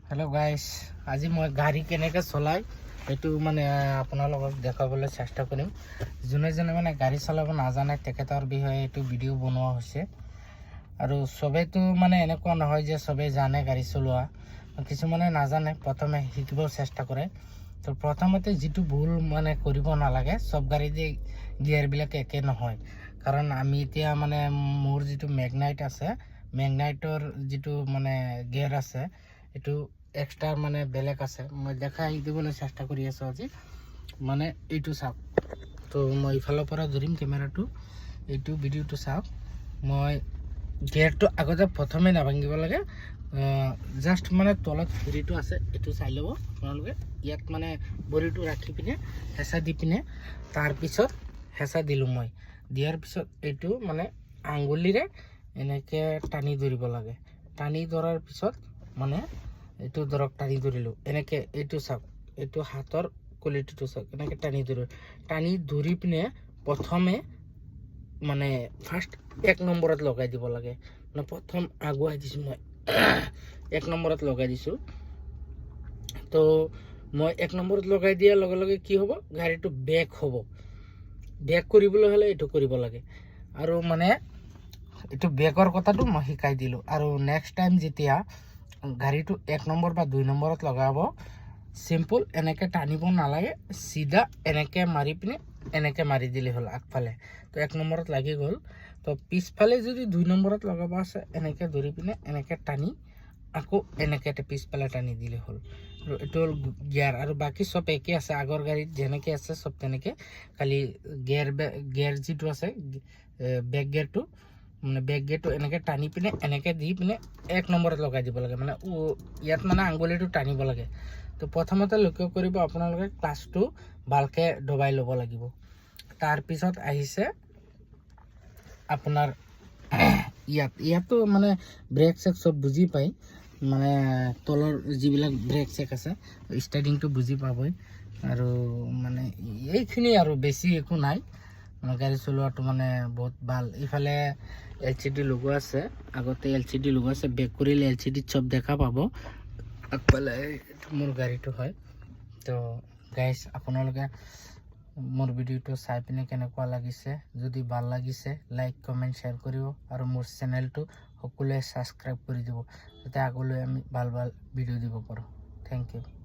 hello guys আজি মই গাড়ী কেনেকৈ চলাই এটো মানে আপোনালোকক দেখাবলৈ চেষ্টা কৰিম জনে জনে মানে গাড়ী চলাব নাজানে তেখেতৰ বিষয়ে এটো ভিডিও বনোৱা হৈছে আৰু সবেতো মানে এনেকুৱা নহয় যে সবে জানে গাড়ী চলোৱা কিছুমানে নাজানে প্ৰথমে শিকিব চেষ্টা কৰে তো প্ৰথমতে যেটো ভুল মানে কৰিব নালাগে সব গাড়ীতে গিয়াৰ বিলাক একে নহয় কাৰণ আমি এতিয়া মানে মোৰ যেটো ম্যাগনাইট আছে ম্যাগনাইটৰ যেটো মানে গিয়াৰ আছে এটো এক্সট্ৰা মানে বেলেগ আছে মই দেখাই দিবলৈ চেষ্টা কৰি আছো আজি মানে এইটো চাওক তো মই ইফালৰ পৰা ধৰিম ক্যামেৰাটো এইটো ভিডিওটো চাওক মই গিয়াৰটো আগতে প্ৰথমে নাভাঙিব লাগে জাস্ট মানে তলত ভৰিটো আছে এটো চাই লব আপোনালোকে ইয়াত মানে ভৰিটো ৰাখি পিনে হেঁচা দি পিনে তাৰ পিছত হেঁচা দিলো মই দিয়াৰ পিছত এইটো মানে আঙ্গুলিৰে এনেকে টানি ধৰিব লাগে টানি ধৰাৰ পিছত মানে এটো ধৰক টানি ধৰিলো এনেকে এটো চাওক এটো হাতৰ কোৱালিটিটো চাওক এনেকে টানি ধৰি পিনে প্ৰথমে মানে ফাৰ্স্ট এক নম্বৰত লগাই দিব লাগে মানে প্ৰথম আগুৱাই দিছো মই এক নম্বৰত লগাই দিছো তো মই এক নম্বৰত লগাই দিয়াৰ লগে লগে কি হ'ব গাড়ীটো ব্ৰেক হ'ব ব্ৰেক কৰিবলৈ হলে এটো কৰিব লাগে আৰু মানে এটো ব্ৰেকৰ কথাটো মই শিকাই দিলো আৰু নেক্সট টাইম যেতিয়া গাড়ীটো এক নম্বৰ বা দুই নম্বৰত লগাব সিম্পল এনেকে টানিব নালাগে সিধা এনেকে মাৰি পিনে এনেকে মাৰি দিলে হল আগফালে তো এক নম্বৰত লাগি গল তো পিছফালে যদি দুই নম্বৰত লগাব আছে এনেকে ধৰি পিনে এনেকে টানি আকৌ এনেকে পিছফালে টানি দিলে হল আৰু এটো গিয়াৰ আৰু বাকি সব একে আছে আগৰ গাড়ীত যেনেকে আছে সব তেনেকে খালি গিয়াৰ যেটো আছে বেক গিয়াৰটো মানে বেক গিয়াৰটো এনেকে টানি পিনে এনেকে দি পিনে এক নম্বৰত লগাই দিব লাগে মানে ইয়াত মানে আঙ্গুলিটো টানিব লাগে তো প্ৰথমতে লক্ষ্য কৰিব আপোনালোকে ক্লাছটো ভালকে দবাই ল'ব লাগিব তাৰ পিছত আহিছে আপোনাৰ ইয়াতো মানে ব্ৰেক চেক সব বুজি পাই মানে তলৰ যিবিলাক ব্ৰেক চেক আছে ষ্টাৰ্টিংটো বুজি পাবই আৰু মানে এইখিনি আৰু বেছি একো নাই গাড়ী চলোৱাটো মানে বহুত ভাল ইফালে এলসিডি লগোৱা আছে আগতে এলসিডি লগোৱা আছে বেক কৰিলে এলসিডি সব দেখা পাব আগফালে মোৰ গাড়ীটো হয় তো গাইস আপোনালোকে মোৰ ভিডিওটো চাই পিনে কেনেকুৱা লাগিছে যদি ভাল লাগিছে লাইক কমেন্ট শেয়াৰ কৰিব আৰু মোৰ চেনেলটো সকলোৱে সাবস্ক্ৰাইব কৰি দিব যাতে আগলৈ আমি ভাল ভিডিও দিব পাৰো থ্যাংক ইউ